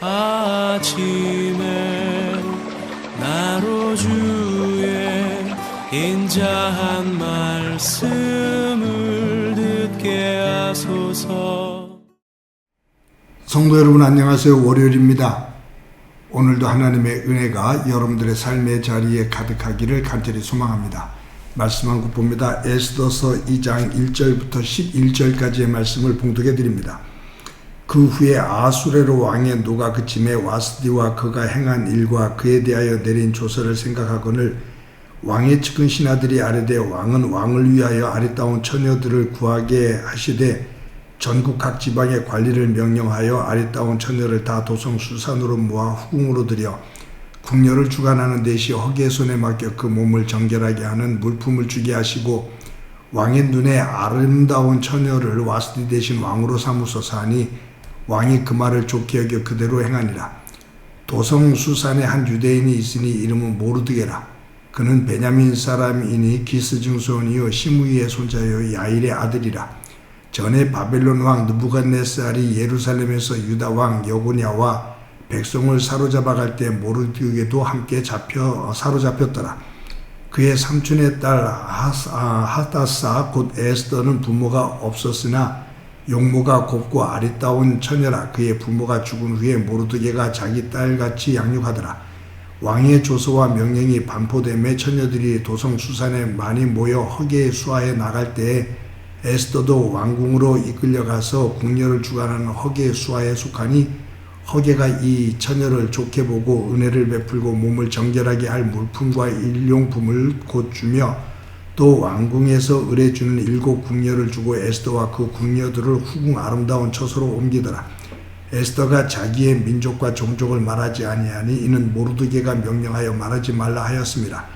아침에 나로 주의 인자한 말씀을 듣게 하소서. 성도 여러분 안녕하세요. 월요일입니다. 오늘도 하나님의 은혜가 여러분들의 삶의 자리에 가득하기를 간절히 소망합니다. 말씀 한 국 봅니다. 에스더서 2장 1절부터 11절까지의 말씀을 봉독해 드립니다. 그 후에 아수레로 왕의 노가 그침에 와스디와 그가 행한 일과 그에 대하여 내린 조서를 생각하거늘 왕의 측근 신하들이 아뢰되 왕은 왕을 위하여 아리따운 처녀들을 구하게 하시되 전국 각 지방의 관리를 명령하여 아리따운 처녀를 다 도성 수산으로 모아 후궁으로 들여 궁녀를 주관하는 대시 허기의 손에 맡겨 그 몸을 정결하게 하는 물품을 주게 하시고 왕의 눈에 아름다운 처녀를 와스디 대신 왕으로 삼으소서 하니 왕이 그 말을 좋게 여겨 그대로 행하니라. 도성 수산에 한 유대인이 있으니 이름은 모르드게라. 그는 베냐민 사람이니 기스 증손이요 시므이의 손자요 야일의 아들이라. 전에 바벨론 왕 느부갓네살이 예루살렘에서 유다 왕 여고냐와 백성을 사로잡아갈 때 모르드게도 함께 사로잡혔더라. 그의 삼촌의 딸 하다사 곧 에스더는 부모가 없었으나 용모가 곱고 아리따운 처녀라. 그의 부모가 죽은 후에 모르드게가 자기 딸같이 양육하더라. 왕의 조서와 명령이 반포되매 처녀들이 도성 수산에 많이 모여 허게의 수하에 나갈 때에 에스더도 왕궁으로 이끌려가서 궁녀를 주관하는 허게의 수하에 속하니 허게가 이 처녀를 좋게 보고 은혜를 베풀고 몸을 정결하게 할 물품과 일용품을 곧 주며 또 왕궁에서 을에 주는 7 궁녀를 주고 에스더와 그 궁녀들을 후궁 아름다운 처소로 옮기더라. 에스더가 자기의 민족과 종족을 말하지 아니하니 이는 모르드게가 명령하여 말하지 말라 하였습니다.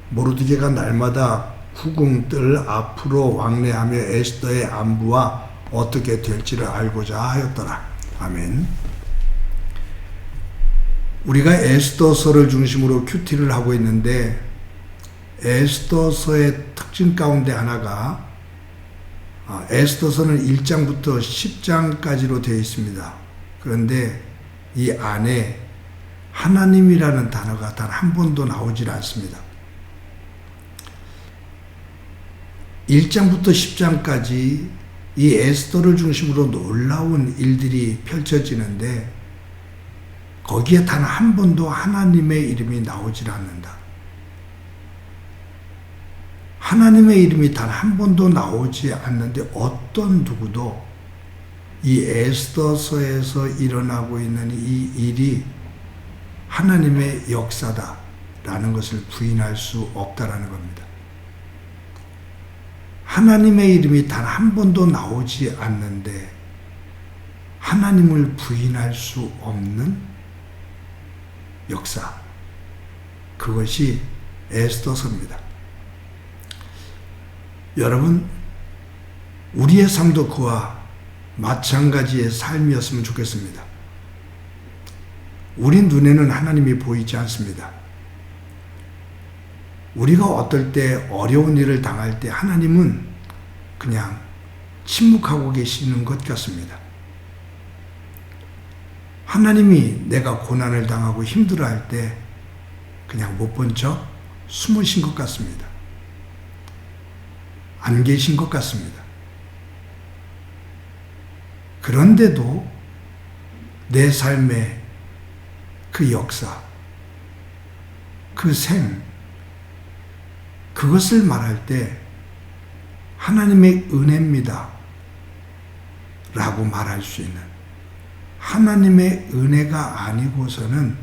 모르드게가 날마다 후궁들 앞으로 왕래하며 에스더의 안부와 어떻게 될지를 알고자 하였더라. 아멘. 우리가 에스더서를 중심으로 큐티를 하고 있는데 에스더서의 특징 가운데 하나가 에스더서는 1장부터 10장까지로 되어 있습니다. 그런데 이 안에 하나님이라는 단어가 단 한 번도 나오질 않습니다. 1장부터 10장까지 이 에스더를 중심으로 놀라운 일들이 펼쳐지는데 거기에 단 한 번도 하나님의 이름이 나오질 않는다. 하나님의 이름이 단 한 번도 나오지 않는데 어떤 누구도 이 에스더서에서 일어나고 있는 이 일이 하나님의 역사다라는 것을 부인할 수 없다라는 겁니다. 하나님의 이름이 단 한 번도 나오지 않는데 하나님을 부인할 수 없는 역사, 그것이 에스더서입니다. 여러분, 우리의 삶도 그와 마찬가지의 삶이었으면 좋겠습니다. 우리 눈에는 하나님이 보이지 않습니다. 우리가 어떨 때 어려운 일을 당할 때 하나님은 그냥 침묵하고 계시는 것 같습니다. 하나님이 내가 고난을 당하고 힘들어할 때 그냥 못 본 척 숨으신 것 같습니다. 안 계신 것 같습니다. 그런데도 내 삶의 그 역사, 그 생, 그것을 말할 때 하나님의 은혜입니다 라고 말할 수 있는, 하나님의 은혜가 아니고서는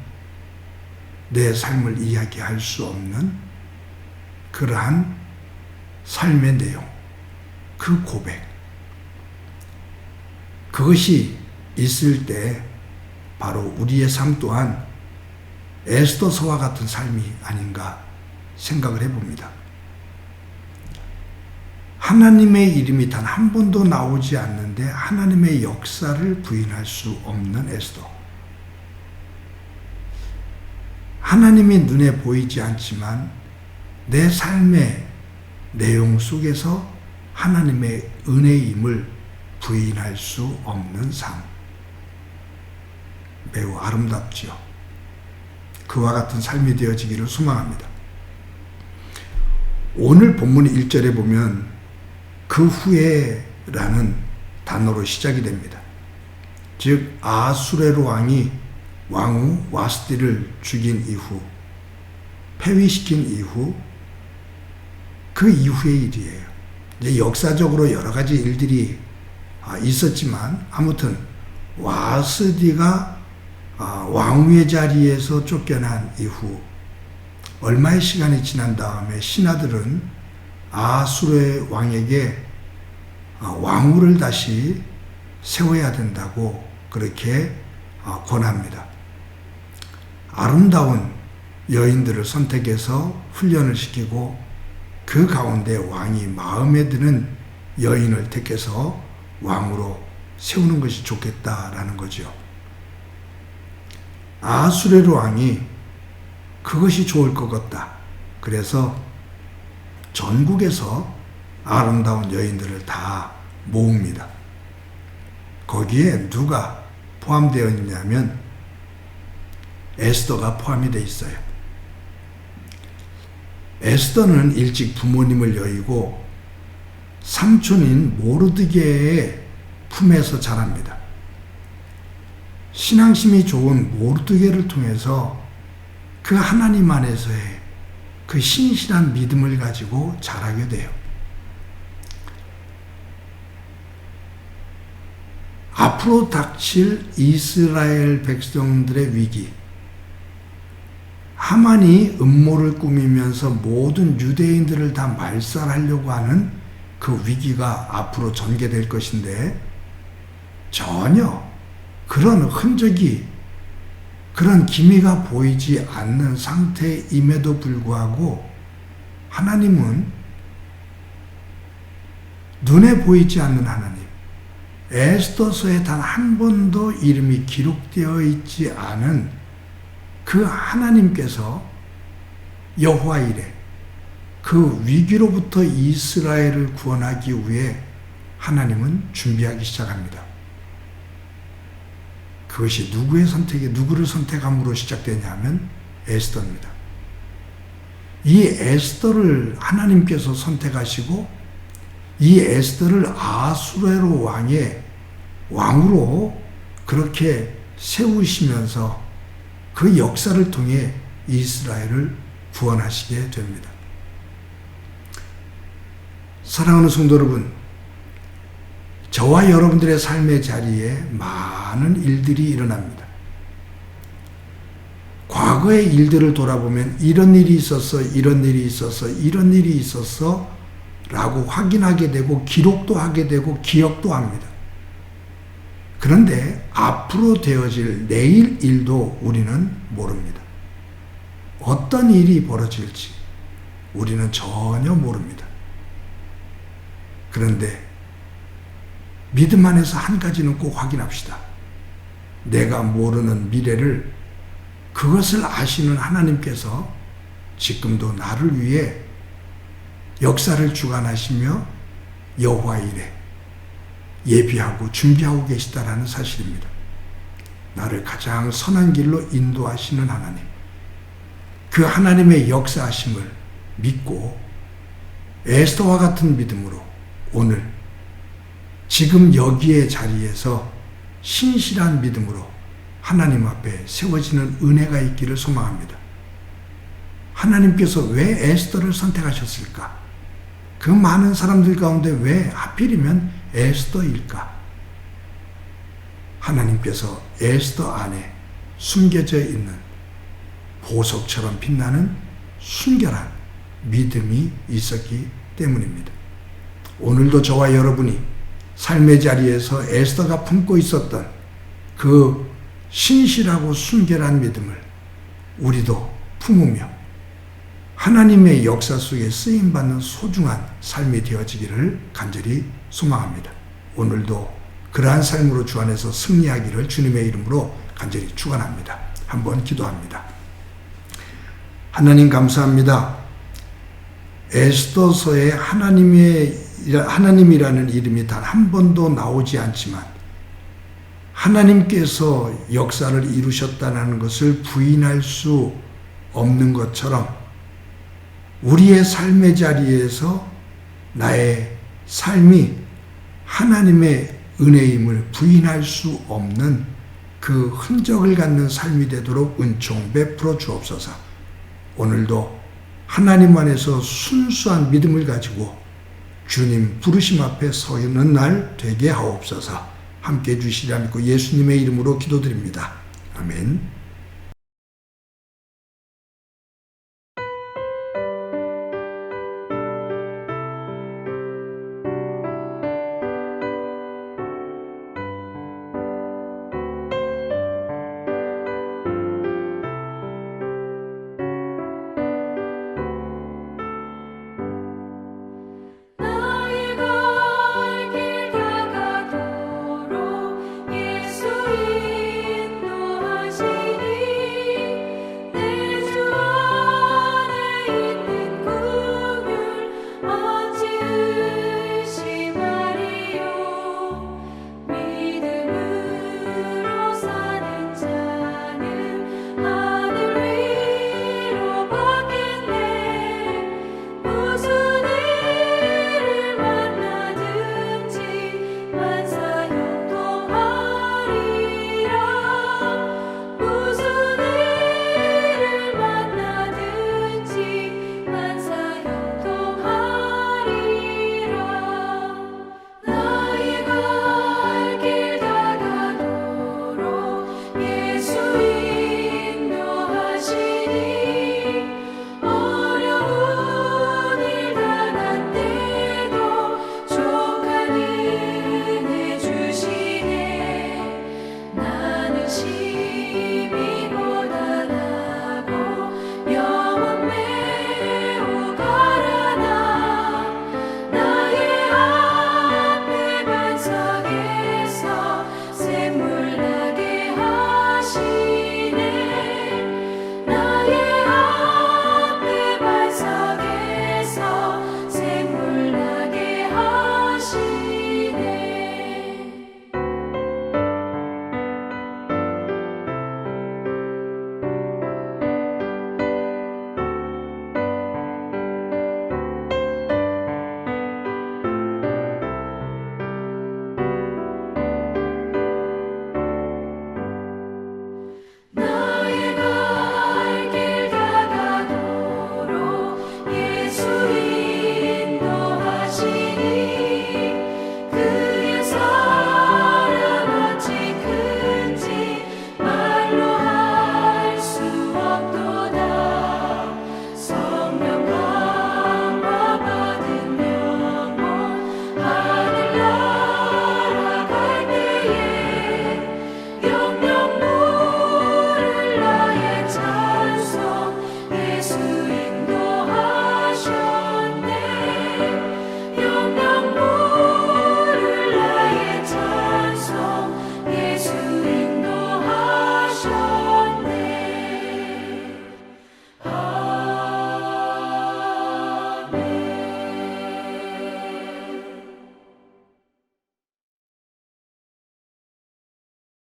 내 삶을 이야기할 수 없는 그러한 삶의 내용, 그 고백, 그것이 있을 때 바로 우리의 삶 또한 에스더서와 같은 삶이 아닌가 생각을 해봅니다. 하나님의 이름이 단 한 번도 나오지 않는데 하나님의 역사를 부인할 수 없는 에스더. 하나님이 눈에 보이지 않지만 내 삶의 내용 속에서 하나님의 은혜임을 부인할 수 없는 삶. 매우 아름답지요. 그와 같은 삶이 되어지기를 소망합니다. 오늘 본문 1절에 보면 그 후에라는 단어로 시작이 됩니다. 즉 아수레로 왕이 왕후 와스디를 죽인 이후, 폐위시킨 이후, 그 이후의 일이에요. 이제 역사적으로 여러 가지 일들이 있었지만 아무튼 와스디가 왕후의 자리에서 쫓겨난 이후 얼마의 시간이 지난 다음에 신하들은 아수르 왕에게 왕후를 다시 세워야 된다고 그렇게 권합니다. 아름다운 여인들을 선택해서 훈련을 시키고 그 가운데 왕이 마음에 드는 여인을 택해서 왕으로 세우는 것이 좋겠다라는 거죠. 아수레르 왕이 그것이 좋을 것 같다. 그래서 전국에서 아름다운 여인들을 다 모읍니다. 거기에 누가 포함되어 있냐면 에스더가 포함이 되어 있어요. 에스더는 일찍 부모님을 여의고 삼촌인 모르드게의 품에서 자랍니다. 신앙심이 좋은 모르드게를 통해서 그 하나님 안에서의 그 신실한 믿음을 가지고 자라게 돼요. 앞으로 닥칠 이스라엘 백성들의 위기, 하만이 음모를 꾸미면서 모든 유대인들을 다 말살하려고 하는 그 위기가 앞으로 전개될 것인데 전혀 그런 흔적이, 그런 기미가 보이지 않는 상태임에도 불구하고 하나님은 눈에 보이지 않는 하나님, 에스더서에 단 한 번도 이름이 기록되어 있지 않은 그 하나님께서 여호와 이레, 그 위기로부터 이스라엘을 구원하기 위해 하나님은 준비하기 시작합니다. 그것이 누구를 선택함으로 시작되냐 하면 에스더입니다. 이 에스더를 하나님께서 선택하시고 이 에스더를 아수레로 왕으로 그렇게 세우시면서 그 역사를 통해 이스라엘을 구원하시게 됩니다. 사랑하는 성도 여러분, 저와 여러분들의 삶의 자리에 많은 일들이 일어납니다. 과거의 일들을 돌아보면 이런 일이 있었어, 이런 일이 있었어, 이런 일이 있었어 라고 확인하게 되고 기록도 하게 되고 기억도 합니다. 그런데 앞으로 되어질 내일 일도 우리는 모릅니다. 어떤 일이 벌어질지 우리는 전혀 모릅니다. 그런데 믿음 안에서 한 가지는 꼭 확인합시다. 내가 모르는 미래를 그것을 아시는 하나님께서 지금도 나를 위해 역사를 주관하시며 여호와 이레 예비하고 준비하고 계시다라는 사실입니다. 나를 가장 선한 길로 인도하시는 하나님, 그 하나님의 역사하심을 믿고 에스더와 같은 믿음으로 오늘 지금 여기의 자리에서 신실한 믿음으로 하나님 앞에 세워지는 은혜가 있기를 소망합니다. 하나님께서 왜 에스더를 선택하셨을까? 그 많은 사람들 가운데 왜 하필이면 에스더일까? 하나님께서 에스더 안에 숨겨져 있는 보석처럼 빛나는 순결한 믿음이 있었기 때문입니다. 오늘도 저와 여러분이 삶의 자리에서 에스더가 품고 있었던 그 신실하고 순결한 믿음을 우리도 품으며 하나님의 역사 속에 쓰임받는 소중한 삶이 되어지기를 간절히 소망합니다. 오늘도 그러한 삶으로 주 안에서 승리하기를 주님의 이름으로 간절히 축원합니다. 한번 기도합니다. 하나님 감사합니다. 에스더서에 하나님이라는 이름이 단 한 번도 나오지 않지만 하나님께서 역사를 이루셨다는 것을 부인할 수 없는 것처럼 우리의 삶의 자리에서 나의 삶이 하나님의 은혜임을 부인할 수 없는 그 흔적을 갖는 삶이 되도록 은총 베풀어 주옵소서. 오늘도 하나님 안에서 순수한 믿음을 가지고 주님 부르심 앞에 서 있는 날 되게 하옵소서. 함께 해주시리라 믿고 예수님의 이름으로 기도드립니다. 아멘.